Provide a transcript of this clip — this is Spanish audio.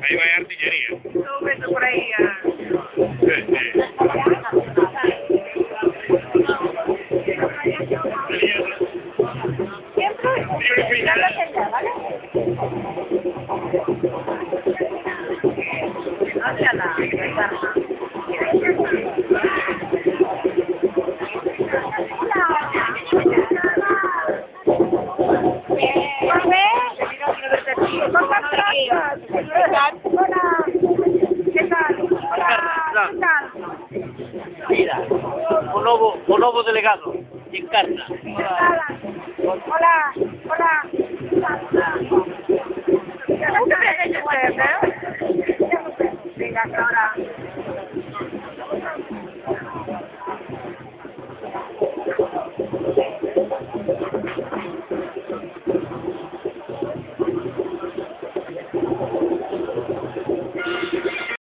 Ahí va artillería. Todo eso por ahí. Sí, sí. Siempre ya la gente, ¿vale? Hacia la barra. Mira, un nuevo delegado, en casa. Hola, hola.